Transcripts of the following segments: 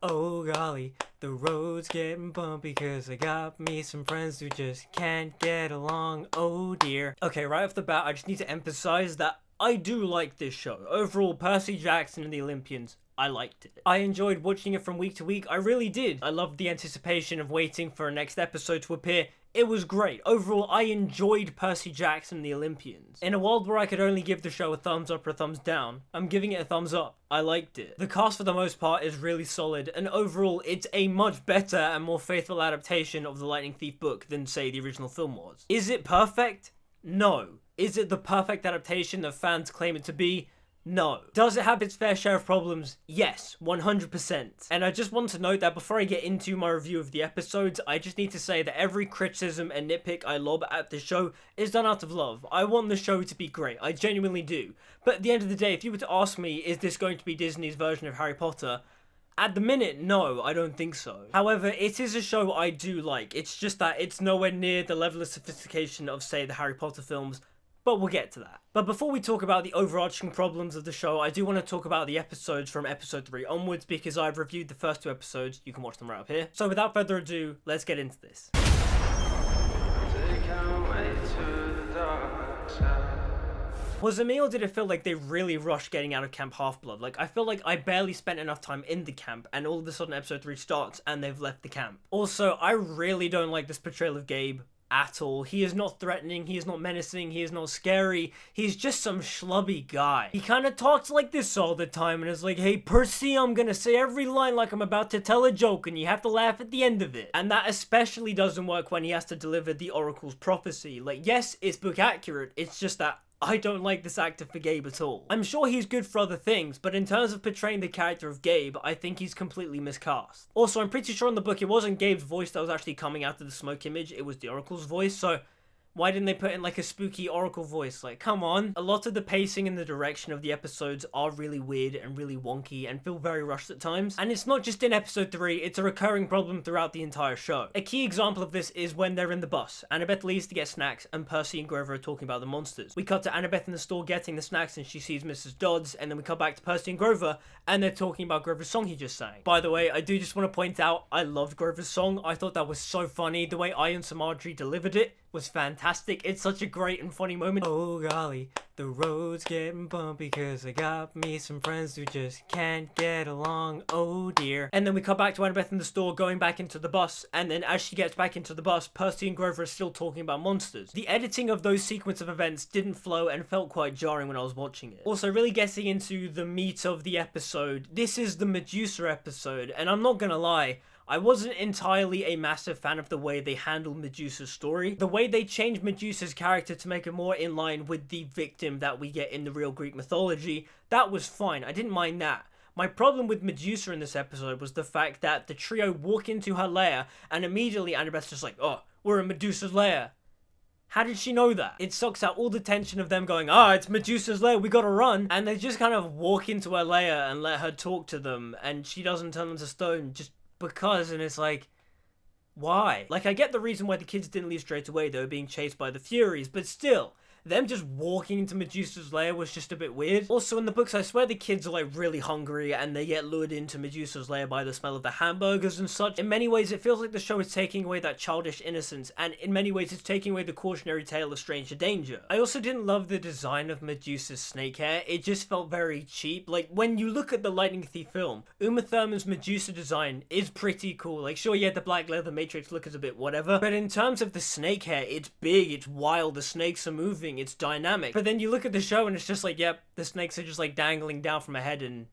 Oh golly, the road's getting bumpy cause I got me some friends who just can't get along, oh dear. Okay, right off the bat, I just need to emphasize that I do like this show. Overall, Percy Jackson and the Olympians, I liked it. I enjoyed watching it from week to week, I really did. I loved the anticipation of waiting for a next episode to appear. It was great. Overall, I enjoyed Percy Jackson and the Olympians. In a world where I could only give the show a thumbs up or a thumbs down, I'm giving it a thumbs up. I liked it. The cast for the most part is really solid, and overall, it's a much better and more faithful adaptation of the Lightning Thief book than, say, the original film was. Is it perfect? No. Is it the perfect adaptation that fans claim it to be? No. Does it have its fair share of problems? Yes, 100%. And I just want to note that before I get into my review of the episodes, I just need to say that every criticism and nitpick I lob at the show is done out of love. I want the show to be great, I genuinely do. But at the end of the day, if you were to ask me, is this going to be Disney's version of Harry Potter? At the minute, no, I don't think so. However, it is a show I do like. It's just that it's nowhere near the level of sophistication of, say, the Harry Potter films, but we'll get to that. But before we talk about the overarching problems of the show, I do want to talk about the episodes from episode 3 onwards, because I've reviewed the first 2 episodes. You can watch them right up here. So without further ado, let's get into this. Was it me, or did it feel like they really rushed getting out of Camp Half-Blood? Like, I feel like I barely spent enough time in the camp, and all of a sudden episode 3 starts, and they've left the camp. Also, I really don't like this portrayal of Gabe at all. He is not threatening, he is not menacing, he is not scary, he's just some schlubby guy. He kind of talks like this all the time and is like, hey Percy, I'm gonna say every line like I'm about to tell a joke and you have to laugh at the end of it. And that especially doesn't work when he has to deliver the Oracle's prophecy. Like, yes, it's book accurate, it's just that I don't like this actor for Gabe at all. I'm sure he's good for other things, but in terms of portraying the character of Gabe, I think he's completely miscast. Also, I'm pretty sure in the book it wasn't Gabe's voice that was actually coming out of the smoke image, it was the Oracle's voice, so why didn't they put in like a spooky Oracle voice? Like, come on. A lot of the pacing and the direction of the episodes are really weird and really wonky and feel very rushed at times. And it's not just in episode 3, it's a recurring problem throughout the entire show. A key example of this is when they're in the bus. Annabeth leaves to get snacks and Percy and Grover are talking about the monsters. We cut to Annabeth in the store getting the snacks and she sees Mrs. Dodds, and then we cut back to Percy and Grover and they're talking about Grover's song he just sang. By the way, I do just want to point out, I loved Grover's song. I thought that was so funny. The way Ian Samadri delivered it was fantastic. It's such a great and funny moment. Oh golly, the road's getting bumpy cause I got me some friends who just can't get along, oh dear. And then we cut back to Annabeth in the store going back into the bus, and then as she gets back into the bus, Percy and Grover are still talking about monsters. The editing of those sequence of events didn't flow and felt quite jarring when I was watching it. Also, really getting into the meat of the episode, this is the Medusa episode, and I'm not gonna lie, I wasn't entirely a massive fan of the way they handled Medusa's story. The way they changed Medusa's character to make her more in line with the victim that we get in the real Greek mythology, that was fine. I didn't mind that. My problem with Medusa in this episode was the fact that the trio walk into her lair and immediately Annabeth's just like, oh, we're in Medusa's lair. How did she know that? It sucks out all the tension of them going, it's Medusa's lair, we gotta run. And they just kind of walk into her lair and let her talk to them, and she doesn't turn them to stone just because, and it's like, why? Like, I get the reason why the kids didn't leave straight away, they were being chased by the Furies, but still, them just walking into Medusa's lair was just a bit weird. Also, in the books, I swear the kids are like really hungry and they get lured into Medusa's lair by the smell of the hamburgers and such. In many ways, it feels like the show is taking away that childish innocence, and in many ways, it's taking away the cautionary tale of stranger danger. I also didn't love the design of Medusa's snake hair. It just felt very cheap. Like, when you look at the Lightning Thief film, Uma Thurman's Medusa design is pretty cool. Like, sure, yeah, the black leather Matrix look is a bit whatever, but in terms of the snake hair, it's big, it's wild, the snakes are moving, it's dynamic. But then you look at the show and it's just like, yep, the snakes are just like dangling down from her head and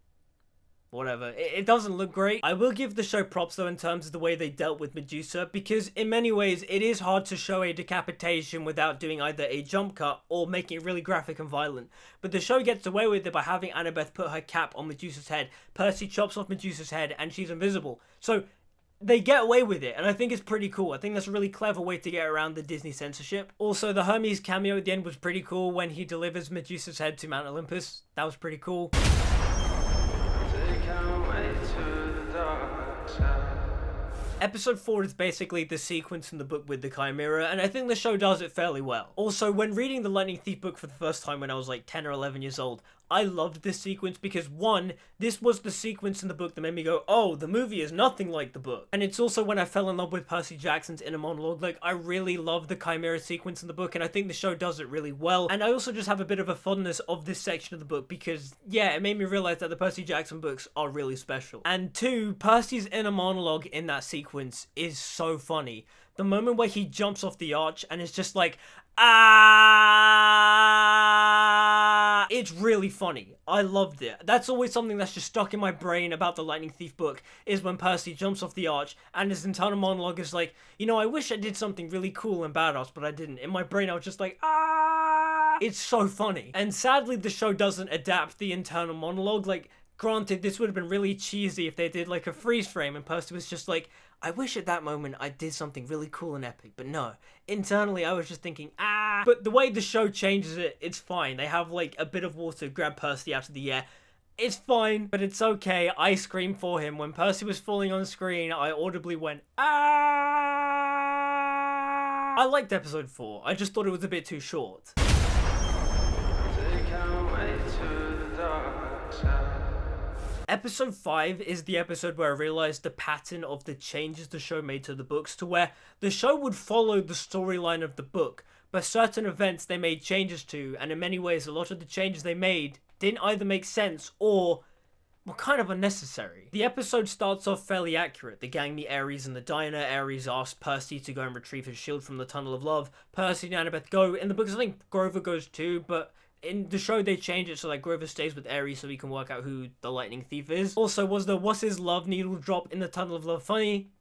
whatever. It doesn't look great. I will give the show props though in terms of the way they dealt with Medusa, because in many ways it is hard to show a decapitation without doing either a jump cut or making it really graphic and violent. But the show gets away with it by having Annabeth put her cap on Medusa's head. Percy chops off Medusa's head and she's invisible. So they get away with it, and I think it's pretty cool. I think that's a really clever way to get around the Disney censorship. Also, the Hermes cameo at the end was pretty cool when he delivers Medusa's head to Mount Olympus. That was pretty cool. Episode 4 is basically the sequence in the book with the Chimera, and I think the show does it fairly well. Also, when reading the Lightning Thief book for the first time when I was like 10 or 11 years old, I loved this sequence because one, this was the sequence in the book that made me go, oh, the movie is nothing like the book. And it's also when I fell in love with Percy Jackson's inner monologue. Like, I really love the Chimera sequence in the book, and I think the show does it really well. And I also just have a bit of a fondness of this section of the book because, yeah, it made me realize that the Percy Jackson books are really special. And two, Percy's inner monologue in that sequence is so funny. The moment where he jumps off the arch and is just like, ah, it's really funny. I loved it. That's always something that's just stuck in my brain about the Lightning Thief book, is when Percy jumps off the arch and his internal monologue is like, you know, I wish I did something really cool and badass, but I didn't. In my brain, I was just like, ah, it's so funny. And sadly, the show doesn't adapt the internal monologue. Like, granted, this would have been really cheesy if they did like a freeze frame and Percy was just like, I wish at that moment I did something really cool and epic, but no. Internally, I was just thinking, ah. But the way the show changes it, it's fine. They have like a bit of water grab Percy out of the air. It's fine, but it's okay. I screamed for him. When Percy was falling on screen, I audibly went, ah. I liked episode 4. I just thought it was a bit too short. Episode 5 is the episode where I realized the pattern of the changes the show made to the books, to where the show would follow the storyline of the book, but certain events they made changes to, and in many ways a lot of the changes they made didn't either make sense or were kind of unnecessary. The episode starts off fairly accurate. The gang meet Ares in the diner. Ares asks Percy to go and retrieve his shield from the Tunnel of Love. Percy and Annabeth go. In the books I think Grover goes too, but in the show, they change it so like Grover stays with Ares so he can work out who the Lightning Thief is. Also, was his love needle drop in the Tunnel of Love funny?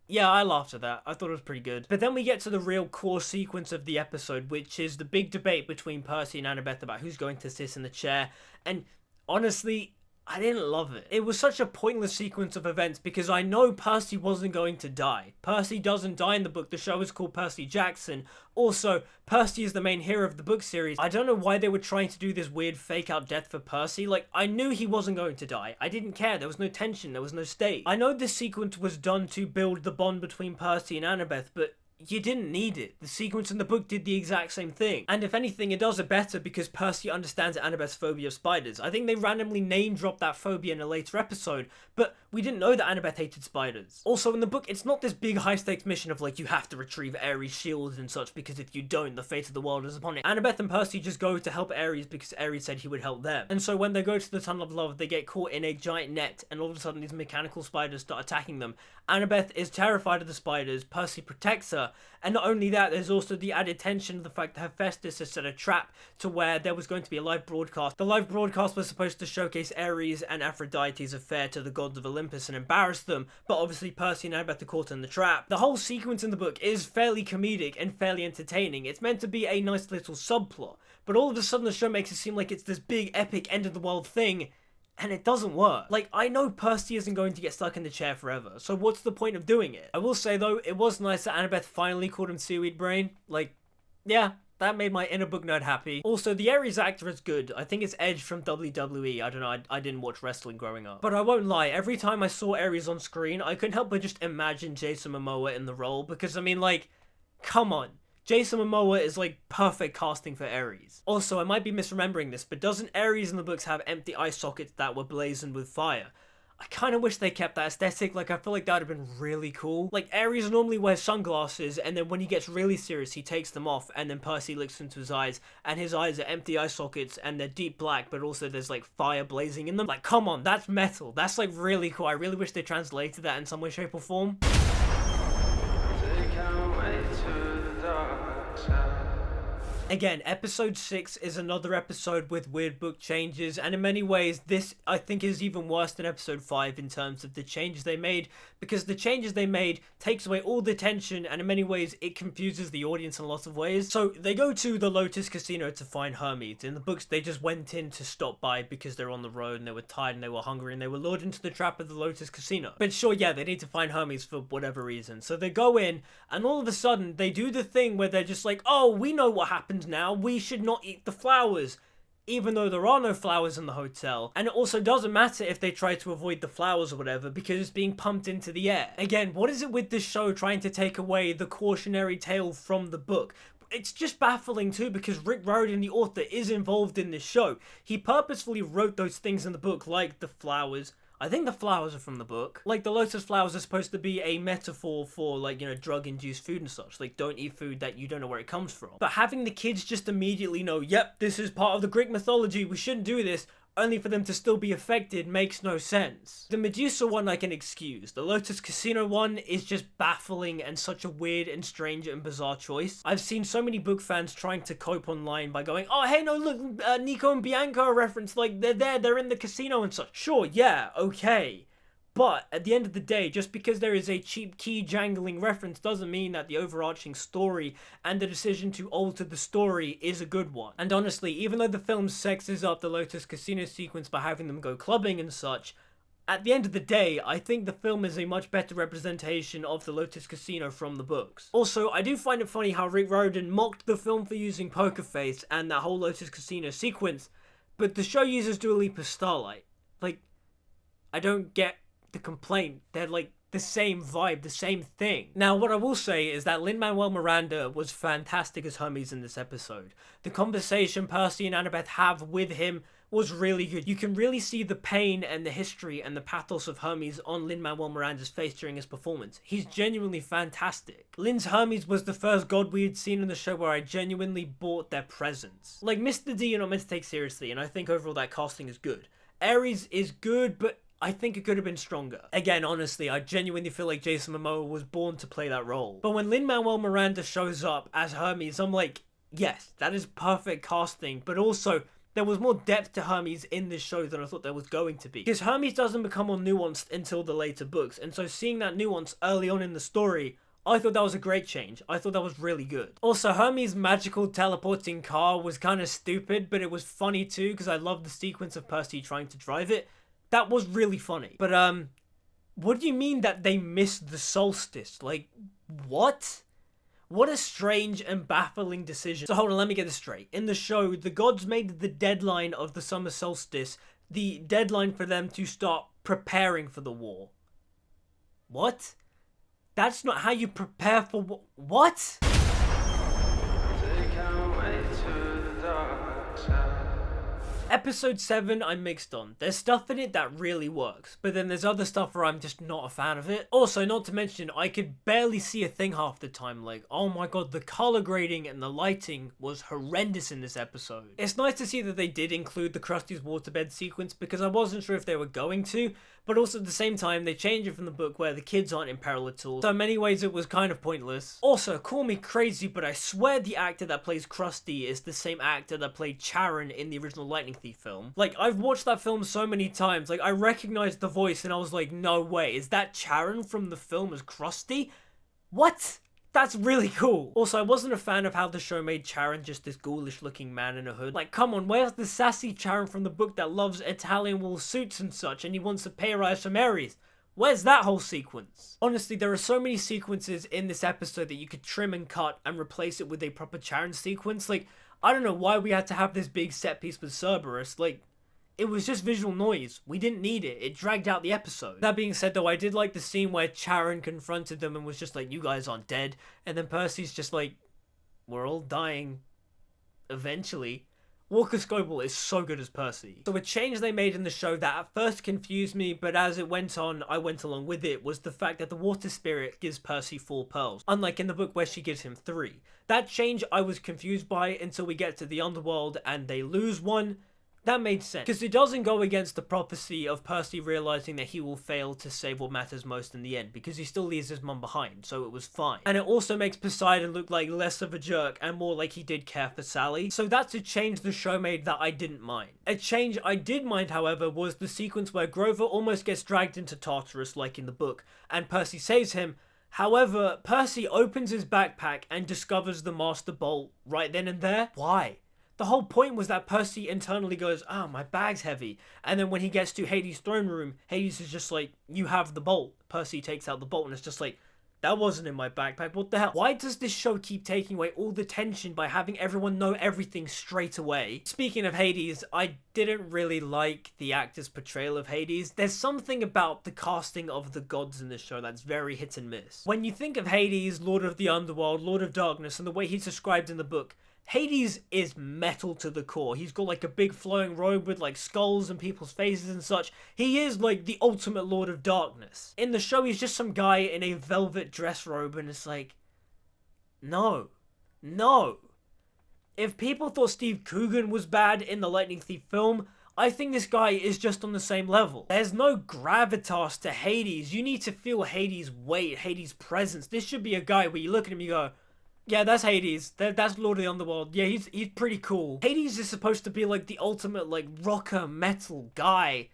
Yeah, I laughed at that. I thought it was pretty good. But then we get to the real core sequence of the episode, which is the big debate between Percy and Annabeth about who's going to sit in the chair. And honestly, I didn't love it. It was such a pointless sequence of events because I know Percy wasn't going to die. Percy doesn't die in the book. The show is called Percy Jackson. Also, Percy is the main hero of the book series. I don't know why they were trying to do this weird fake out death for Percy. Like, I knew he wasn't going to die. I didn't care. There was no tension. There was no stake. I know this sequence was done to build the bond between Percy and Annabeth, but you didn't need it. The sequence in the book did the exact same thing. And if anything, it does it better because Percy understands Annabeth's phobia of spiders. I think they randomly name dropped that phobia in a later episode, but we didn't know that Annabeth hated spiders. Also, in the book, it's not this big high-stakes mission of like, you have to retrieve Ares' shield and such because if you don't, the fate of the world is upon it. Annabeth and Percy just go to help Ares because Ares said he would help them. And so when they go to the Tunnel of Love, they get caught in a giant net and all of a sudden these mechanical spiders start attacking them. Annabeth is terrified of the spiders, Percy protects her, and not only that, there's also the added tension of the fact that Hephaestus has set a trap to where there was going to be a live broadcast. The live broadcast was supposed to showcase Ares and Aphrodite's affair to the gods of Olympus and embarrass them, but obviously Percy and Annabeth are caught in the trap. The whole sequence in the book is fairly comedic and fairly entertaining. It's meant to be a nice little subplot, but all of a sudden the show makes it seem like it's this big epic end of the world thing, and it doesn't work. Like, I know Percy isn't going to get stuck in the chair forever, so what's the point of doing it? I will say, though, it was nice that Annabeth finally called him Seaweed Brain. Like, yeah, that made my inner book nerd happy. Also, the Ares actor is good. I think it's Edge from WWE. I don't know, I didn't watch wrestling growing up. But I won't lie, every time I saw Ares on screen, I couldn't help but just imagine Jason Momoa in the role, because, I mean, like, come on. Jason Momoa is like perfect casting for Ares. Also, I might be misremembering this, but doesn't Ares in the books have empty eye sockets that were blazoned with fire? I kind of wish they kept that aesthetic. Like, I feel like that would have been really cool. Like, Ares normally wears sunglasses, and then when he gets really serious, he takes them off, and then Percy looks into his eyes, and his eyes are empty eye sockets, and they're deep black, but also there's, like, fire blazing in them. Like, come on, that's metal. That's, like, really cool. I really wish they translated that in some way, shape, or form. Again, episode 6 is another episode with weird book changes, and in many ways, this, I think, is even worse than episode 5 in terms of the changes they made, because the changes they made takes away all the tension, and in many ways, it confuses the audience in a lot of ways. So, they go to the Lotus Casino to find Hermes. In the books, they just went in to stop by because they're on the road, and they were tired, and they were hungry, and they were lured into the trap of the Lotus Casino. But sure, yeah, they need to find Hermes for whatever reason. So they go in, and all of a sudden, they do the thing where they're just like, oh, we know what happened now, we should not eat the flowers, even though there are no flowers in the hotel. And it also doesn't matter if they try to avoid the flowers or whatever, because it's being pumped into the air. Again, what is it with this show trying to take away the cautionary tale from the book? it's just baffling too, because Rick Riordan, the author, is involved in this show. He purposefully wrote those things in the book, like the flowers. I think the flowers are from the book. Like, the lotus flowers are supposed to be a metaphor for, like, you know, drug-induced food and such. Like, don't eat food that you don't know where it comes from. But having the kids just immediately know, yep, this is part of the Greek mythology, we shouldn't do this, only for them to still be affected, makes no sense. The Medusa one I can excuse. The Lotus Casino one is just baffling and such a weird and strange and bizarre choice. I've seen so many book fans trying to cope online by going, oh hey, no look, Nico and Bianca are referenced, like they're in the casino and such. Sure, yeah, okay. But at the end of the day, just because there is a cheap key jangling reference doesn't mean that the overarching story and the decision to alter the story is a good one. And honestly, even though the film sexes up the Lotus Casino sequence by having them go clubbing and such, at the end of the day, I think the film is a much better representation of the Lotus Casino from the books. Also, I do find it funny how Rick Riordan mocked the film for using Poker Face and that whole Lotus Casino sequence, but the show uses Dua Lipa's Starlight. Like, I don't get the complaint. They're like the same vibe, the same thing. Now, what I will say is that Lin-Manuel Miranda was fantastic as Hermes in this episode. The conversation Percy and Annabeth have with him was really good. You can really see the pain and the history and the pathos of Hermes on Lin-Manuel Miranda's face during his performance. He's genuinely fantastic. Lin's Hermes was the first god we had seen in the show where I genuinely bought their presence. Like, Mr. D you're not meant to take seriously, and I think overall that casting is good. Ares is good, but I think it could have been stronger. Again, honestly, I genuinely feel like Jason Momoa was born to play that role. But when Lin-Manuel Miranda shows up as Hermes, I'm like, yes, that is perfect casting, but also there was more depth to Hermes in this show than I thought there was going to be. Because Hermes doesn't become more nuanced until the later books, and so seeing that nuance early on in the story, I thought that was a great change. I thought that was really good. Also, Hermes' magical teleporting car was kind of stupid, but it was funny too, because I loved the sequence of Percy trying to drive it. That was really funny. But, what do you mean that they missed the solstice? Like, what? What a strange and baffling decision. So hold on, let me get this straight. In the show, the gods made the deadline of the summer solstice the deadline for them to start preparing for the war. What? That's not how you prepare for what? Episode 7, I'm mixed on. There's stuff in it that really works, but then there's other stuff where I'm just not a fan of it. Also, not to mention, I could barely see a thing half the time. Like, oh my god, the color grading and the lighting was horrendous in this episode. It's nice to see that they did include the Krusty's waterbed sequence, because I wasn't sure if they were going to, but also at the same time, they changed it from the book where the kids aren't in peril at all. So in many ways, it was kind of pointless. Also, call me crazy, but I swear the actor that plays Krusty is the same actor that played Charon in the original Lightning Thief film. Like, I've watched that film so many times, like, I recognized the voice and I was like, no way, is that Charon from the film as Krusty? What? That's really cool. Also, I wasn't a fan of how the show made Charon just this ghoulish looking man in a hood. Like, come on, where's the sassy Charon from the book that loves Italian wool suits and such and he wants a pay rise from Ares? Where's that whole sequence? Honestly, there are so many sequences in this episode that you could trim and cut and replace it with a proper Charon sequence. Like, I don't know why we had to have this big set piece with Cerberus. Like, it was just visual noise. We didn't need it. It dragged out the episode. That being said, though, I did like the scene where Charon confronted them and was just like, you guys aren't dead. And then Percy's just like, we're all dying eventually. Walker Scoble is so good as Percy. So a change they made in the show that at first confused me, but as it went on, I went along with it, was the fact that the water spirit gives Percy 4 pearls, unlike in the book where she gives him 3. That change I was confused by until we get to the underworld and they lose one. That made sense, because it doesn't go against the prophecy of Percy realizing that he will fail to save what matters most in the end, because he still leaves his mum behind, so it was fine. And it also makes Poseidon look like less of a jerk and more like he did care for Sally, so that's a change the show made that I didn't mind. A change I did mind, however, was the sequence where Grover almost gets dragged into Tartarus like in the book, and Percy saves him. However, Percy opens his backpack and discovers the Master Bolt right then and there. Why? The whole point was that Percy internally goes, ah, my bag's heavy. And then when he gets to Hades' throne room, Hades is just like, you have the bolt. Percy takes out the bolt and it's just like, that wasn't in my backpack. What the hell? Why does this show keep taking away all the tension by having everyone know everything straight away? Speaking of Hades, I didn't really like the actor's portrayal of Hades. There's something about the casting of the gods in this show that's very hit and miss. When you think of Hades, Lord of the Underworld, Lord of Darkness, and the way he's described in the book, Hades is metal to the core. He's got like a big flowing robe with like skulls and people's faces and such. He is like the ultimate Lord of Darkness. In the show, he's just some guy in a velvet dress robe, and it's like, no. If people thought Steve Coogan was bad in the Lightning Thief film, I think this guy is just on the same level. There's no gravitas to Hades. You need to feel Hades' weight, Hades' presence. This should be a guy where you look at him and you go, yeah, that's Hades. That's Lord of the Underworld. Yeah, he's pretty cool. Hades is supposed to be like the ultimate like rocker metal guy,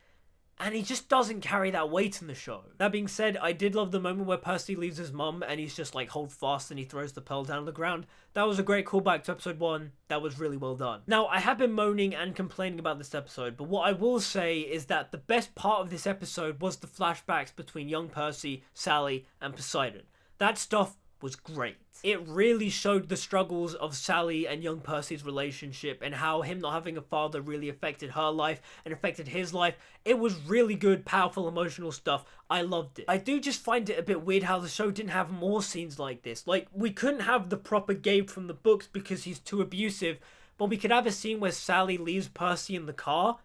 and he just doesn't carry that weight in the show. That being said, I did love the moment where Percy leaves his mum and he's just like, hold fast, and he throws the pearl down on the ground. That was a great callback to episode 1. That was really well done. Now, I have been moaning and complaining about this episode, but what I will say is that the best part of this episode was the flashbacks between young Percy, Sally, and Poseidon. That stuff was great. It really showed the struggles of Sally and young Percy's relationship and how him not having a father really affected her life and affected his life. It was really good, powerful, emotional stuff. I loved it. I do just find it a bit weird how the show didn't have more scenes like this. Like, we couldn't have the proper Gabe from the books because he's too abusive, but we could have a scene where Sally leaves Percy in the car.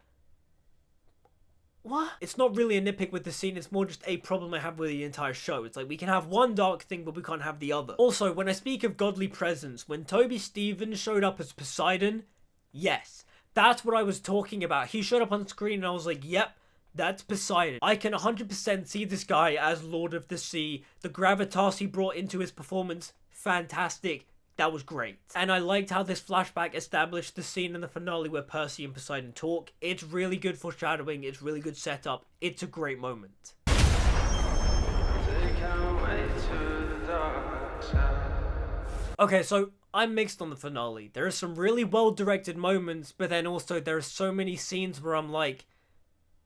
What? It's not really a nitpick with the scene, it's more just a problem I have with the entire show. It's like, we can have one dark thing, but we can't have the other. Also, when I speak of godly presence, when Toby Stephens showed up as Poseidon, yes, that's what I was talking about. He showed up on screen and I was like, yep, that's Poseidon. I can 100% see this guy as Lord of the Sea. The gravitas he brought into his performance, fantastic. That was great. And I liked how this flashback established the scene in the finale where Percy and Poseidon talk. It's really good foreshadowing, it's really good setup, it's a great moment. Okay, so I'm mixed on the finale. There are some really well directed moments, but then also there are so many scenes where I'm like,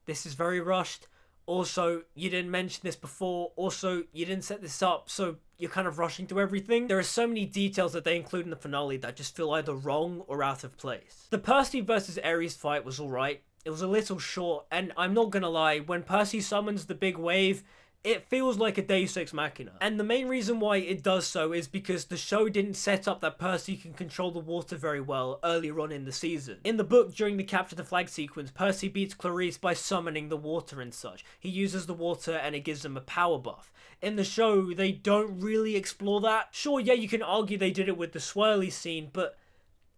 this is very rushed. Also, you didn't mention this before. Also, you didn't set this up, so you're kind of rushing through everything. There are so many details that they include in the finale that just feel either wrong or out of place. The Percy versus Ares fight was alright. It was a little short, and I'm not gonna lie, when Percy summons the big wave, it feels like a Deus Ex Machina. And the main reason why it does so is because the show didn't set up that Percy can control the water very well earlier on in the season. In the book, during the capture the flag sequence, Percy beats Clarice by summoning the water and such. He uses the water and it gives him a power buff. In the show, they don't really explore that. Sure, yeah, you can argue they did it with the swirly scene, but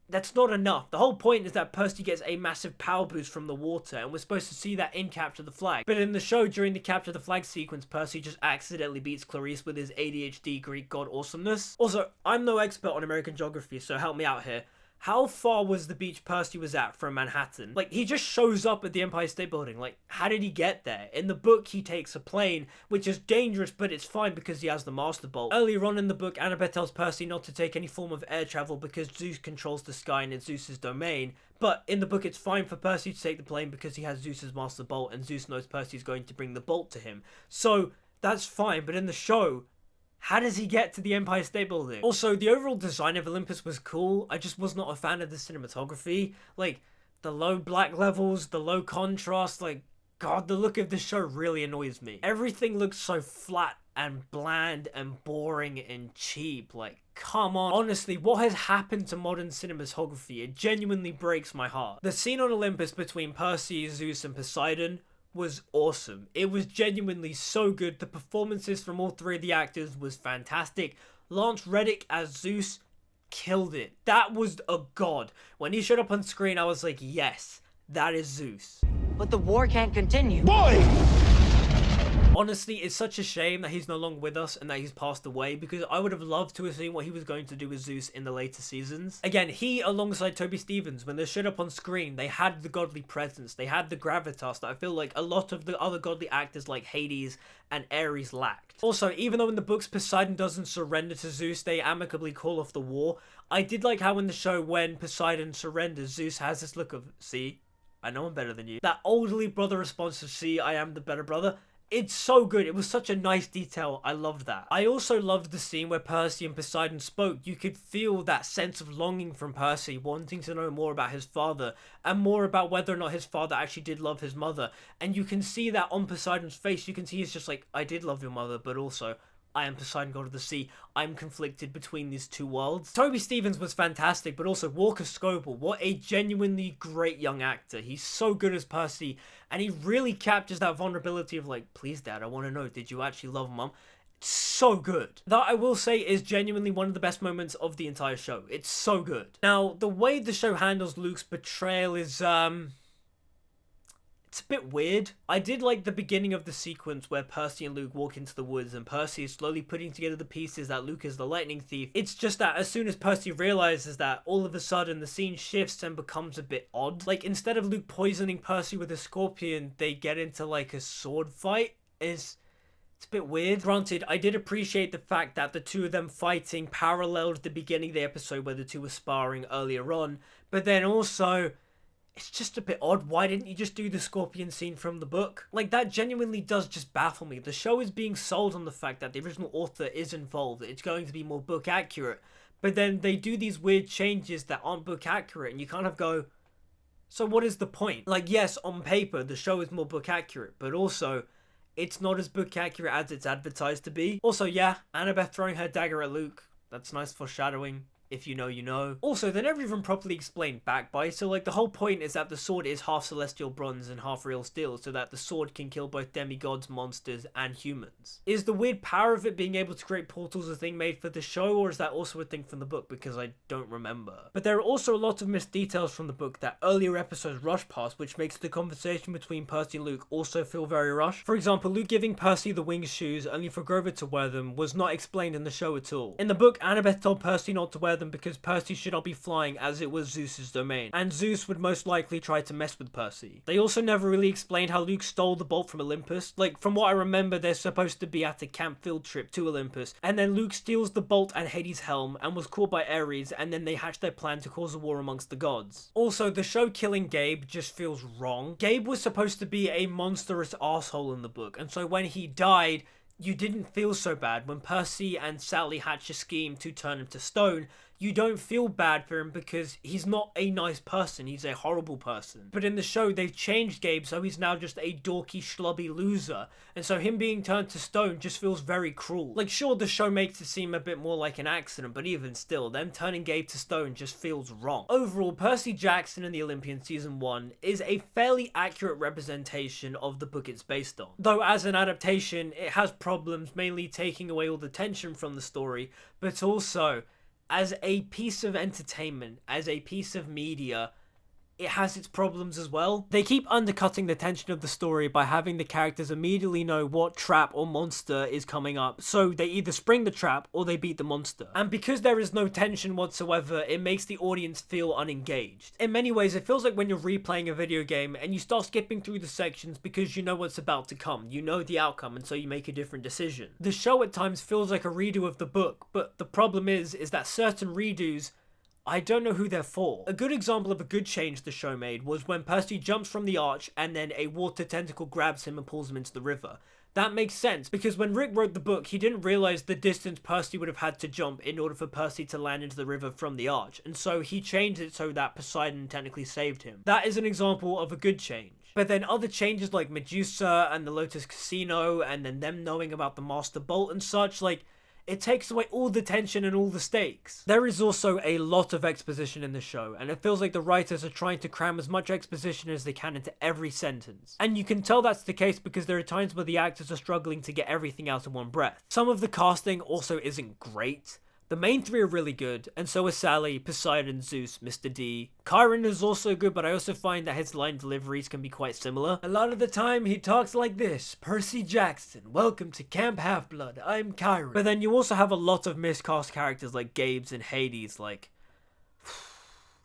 that's not enough. The whole point is that Percy gets a massive power boost from the water, and we're supposed to see that in Capture the Flag. But in the show, during the Capture the Flag sequence, Percy just accidentally beats Clarice with his ADHD Greek god awesomeness. Also, I'm no expert on American geography, so help me out here. How far was the beach Percy was at from Manhattan? Like, he just shows up at the Empire State Building. Like, how did he get there? In the book, he takes a plane, which is dangerous, but it's fine because he has the Master Bolt. Earlier on in the book, Annabeth tells Percy not to take any form of air travel because Zeus controls the sky and it's Zeus's domain. But in the book, it's fine for Percy to take the plane because he has Zeus's Master Bolt and Zeus knows Percy's going to bring the bolt to him. So, that's fine, but in the show, how does he get to the Empire State Building? Also, the overall design of Olympus was cool. I just was not a fan of the cinematography. Like, the low black levels, the low contrast, like, God, the look of this show really annoys me. Everything looks so flat and bland and boring and cheap. Like, come on. Honestly, what has happened to modern cinematography? It genuinely breaks my heart. The scene on Olympus between Percy, Zeus, and Poseidon was awesome. It was genuinely so good. The performances from all three of the actors was fantastic. Lance Reddick as Zeus killed it. That was a god. When he showed up on screen, I was like, yes, that is Zeus. But the war can't continue. Boy! Honestly, it's such a shame that he's no longer with us and that he's passed away, because I would have loved to have seen what he was going to do with Zeus in the later seasons. Again, he, alongside Toby Stephens, when they showed up on screen, they had the godly presence, they had the gravitas that I feel like a lot of the other godly actors like Hades and Ares lacked. Also, even though in the books Poseidon doesn't surrender to Zeus, they amicably call off the war, I did like how in the show when Poseidon surrenders, Zeus has this look of, see, I know I'm better than you. That elderly brother response of, see, I am the better brother. It's so good. It was such a nice detail. I loved that. I also loved the scene where Percy and Poseidon spoke. You could feel that sense of longing from Percy, wanting to know more about his father and more about whether or not his father actually did love his mother. And you can see that on Poseidon's face. You can see he's just like, I did love your mother, but also I am Poseidon, god of the sea. I'm conflicted between these two worlds. Toby Stephens was fantastic, but also Walker Scoble, what a genuinely great young actor. He's so good as Percy, and he really captures that vulnerability of like, please dad, I want to know, did you actually love mom? It's so good. That, I will say, is genuinely one of the best moments of the entire show. It's so good. Now, the way the show handles Luke's betrayal is, it's a bit weird. I did like the beginning of the sequence where Percy and Luke walk into the woods and Percy is slowly putting together the pieces that Luke is the lightning thief. It's just that as soon as Percy realizes that, all of a sudden the scene shifts and becomes a bit odd. Like, instead of Luke poisoning Percy with a scorpion, they get into like a sword fight. It's a bit weird. Granted, I did appreciate the fact that the two of them fighting paralleled the beginning of the episode where the two were sparring earlier on, but then also, it's just a bit odd. Why didn't you just do the scorpion scene from the book? Like, that genuinely does just baffle me. The show is being sold on the fact that the original author is involved, that it's going to be more book accurate, but then they do these weird changes that aren't book accurate, and you kind of go, so what is the point? Like, yes, on paper, the show is more book accurate, but also, it's not as book accurate as it's advertised to be. Also, yeah, Annabeth throwing her dagger at Luke, that's nice foreshadowing. If you know, you know. Also, they never even properly explained backbite, so like the whole point is that the sword is half celestial bronze and half real steel, so that the sword can kill both demigods, monsters, and humans. Is the weird power of it being able to create portals a thing made for the show, or is that also a thing from the book? Because I don't remember. But there are also a lot of missed details from the book that earlier episodes rush past, which makes the conversation between Percy and Luke also feel very rushed. For example, Luke giving Percy the winged shoes only for Grover to wear them was not explained in the show at all. In the book, Annabeth told Percy not to wear them because Percy should not be flying as it was Zeus's domain, and Zeus would most likely try to mess with Percy. They also never really explained how Luke stole the bolt from Olympus. Like, from what I remember, they're supposed to be at a camp field trip to Olympus, and then Luke steals the bolt and Hades' helm and was caught by Ares, and then they hatch their plan to cause a war amongst the gods. Also, the show killing Gabe just feels wrong. Gabe was supposed to be a monstrous asshole in the book, and so when he died, you didn't feel so bad. When Percy and Sally hatch a scheme to turn him to stone, you don't feel bad for him because he's not a nice person, he's a horrible person. But in the show, they've changed Gabe, so he's now just a dorky, schlubby loser. And so him being turned to stone just feels very cruel. Like, sure, the show makes it seem a bit more like an accident, but even still, them turning Gabe to stone just feels wrong. Overall, Percy Jackson and the Olympians Season 1 is a fairly accurate representation of the book it's based on. Though as an adaptation, it has problems, mainly taking away all the tension from the story, but also, as a piece of entertainment, as a piece of media, it has its problems as well. They keep undercutting the tension of the story by having the characters immediately know what trap or monster is coming up, so they either spring the trap or they beat the monster. And because there is no tension whatsoever, it makes the audience feel unengaged. In many ways, it feels like when you're replaying a video game and you start skipping through the sections because you know what's about to come, you know the outcome, and so you make a different decision. The show at times feels like a redo of the book, but the problem is that certain redos, I don't know who they're for. A good example of a good change the show made was when Percy jumps from the arch and then a water tentacle grabs him and pulls him into the river. That makes sense, because when Rick wrote the book, he didn't realize the distance Percy would have had to jump in order for Percy to land into the river from the arch, and so he changed it so that Poseidon technically saved him. That is an example of a good change. But then other changes like Medusa and the Lotus Casino, and then them knowing about the Master Bolt and such, like, it takes away all the tension and all the stakes. There is also a lot of exposition in the show, and it feels like the writers are trying to cram as much exposition as they can into every sentence. And you can tell that's the case because there are times where the actors are struggling to get everything out in one breath. Some of the casting also isn't great. The main three are really good, and so are Sally, Poseidon, Zeus, Mr. D. Chiron is also good, but I also find that his line deliveries can be quite similar. A lot of the time, he talks like this: Percy Jackson, welcome to Camp Half-Blood, I'm Chiron. But then you also have a lot of miscast characters like Gabe's and Hades, like...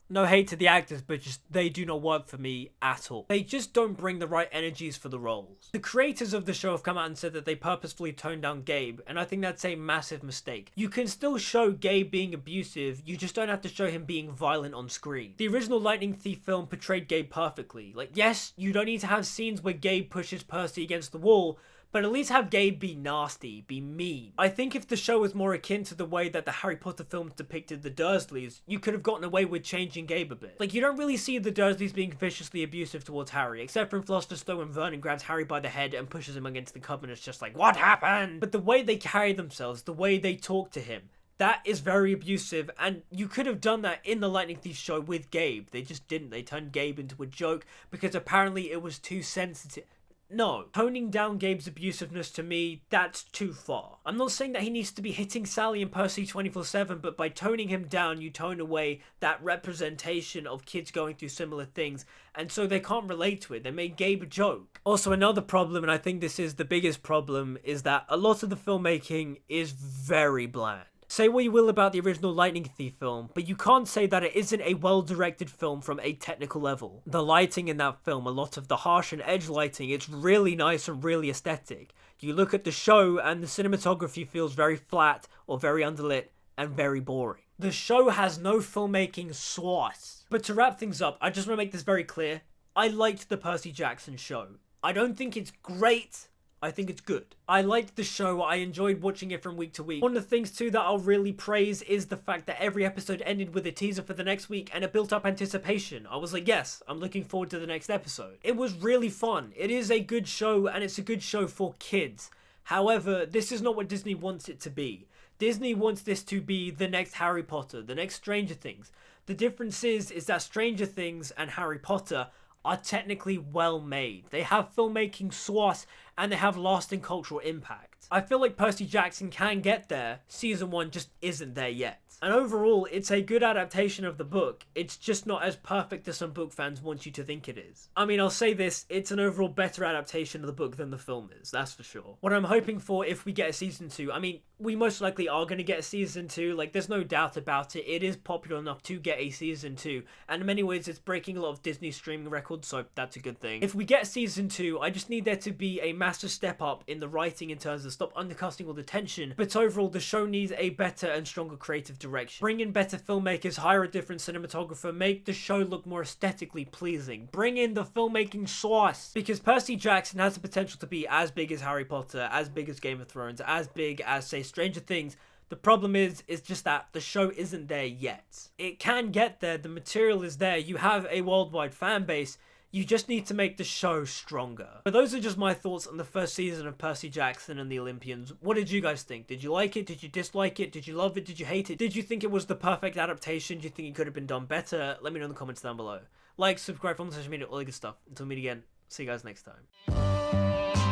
No hate to the actors, but just they do not work for me at all. They just don't bring the right energies for the roles. The creators of the show have come out and said that they purposefully toned down Gabe, and I think that's a massive mistake. You can still show Gabe being abusive, you just don't have to show him being violent on screen. The original Lightning Thief film portrayed Gabe perfectly. Like, yes, you don't need to have scenes where Gabe pushes Percy against the wall, but at least have Gabe be nasty, be mean. I think if the show was more akin to the way that the Harry Potter films depicted the Dursleys, you could have gotten away with changing Gabe a bit. Like, you don't really see the Dursleys being viciously abusive towards Harry, except for in Philosopher's Stone when Vernon grabs Harry by the head and pushes him against the cupboard and it's just like, what happened? But the way they carry themselves, the way they talk to him, that is very abusive, and you could have done that in the Lightning Thief show with Gabe. They just didn't. They turned Gabe into a joke because apparently it was too sensitive. No, toning down Gabe's abusiveness to me, that's too far. I'm not saying that he needs to be hitting Sally and Percy 24/7, but by toning him down, you tone away that representation of kids going through similar things, and so they can't relate to it. They made Gabe a joke. Also, another problem, and I think this is the biggest problem, is that a lot of the filmmaking is very bland. Say what you will about the original Lightning Thief film, but you can't say that it isn't a well-directed film from a technical level. The lighting in that film, a lot of the harsh and edge lighting, it's really nice and really aesthetic. You look at the show and the cinematography feels very flat or very underlit and very boring. The show has no filmmaking sauce. But to wrap things up, I just want to make this very clear. I liked the Percy Jackson show. I don't think it's great. I think it's good. I liked the show, I enjoyed watching it from week to week. One of the things too that I'll really praise is the fact that every episode ended with a teaser for the next week and it built up anticipation. I was like, yes, I'm looking forward to the next episode. It was really fun. It is a good show and it's a good show for kids. However, this is not what Disney wants it to be. Disney wants this to be the next Harry Potter, the next Stranger Things. The difference is that Stranger Things and Harry Potter are technically well made. They have filmmaking sauce and they have lasting cultural impact. I feel like Percy Jackson can get there. Season 1 just isn't there yet. And overall, it's a good adaptation of the book. It's just not as perfect as some book fans want you to think it is. I mean, I'll say this, it's an overall better adaptation of the book than the film is, that's for sure. What I'm hoping for if we get a season 2, I mean, we most likely are going to get a season 2, like, there's no doubt about it. It is popular enough to get a season 2, and in many ways, it's breaking a lot of Disney streaming records, so that's a good thing. If we get season 2, I just need there to be a massive step up in the writing in terms of stop undercutting all the tension, but overall, the show needs a better and stronger creative direction. Bring in better filmmakers, hire a different cinematographer, make the show look more aesthetically pleasing. Bring in the filmmaking sauce, because Percy Jackson has the potential to be as big as Harry Potter, as big as Game of Thrones, as big as, say, Stranger Things. The problem is just that the show isn't there yet. It can get there, the material is there, you have a worldwide fan base, you just need to make the show stronger. But those are just my thoughts on the first season of Percy Jackson and the Olympians. What did you guys think? Did you like it? Did you dislike it? Did you love it? Did you hate it? Did you think it was the perfect adaptation? Do you think it could have been done better? Let me know in the comments down below. Like, subscribe, follow me on social media, all that good stuff. Until we meet again, see you guys next time.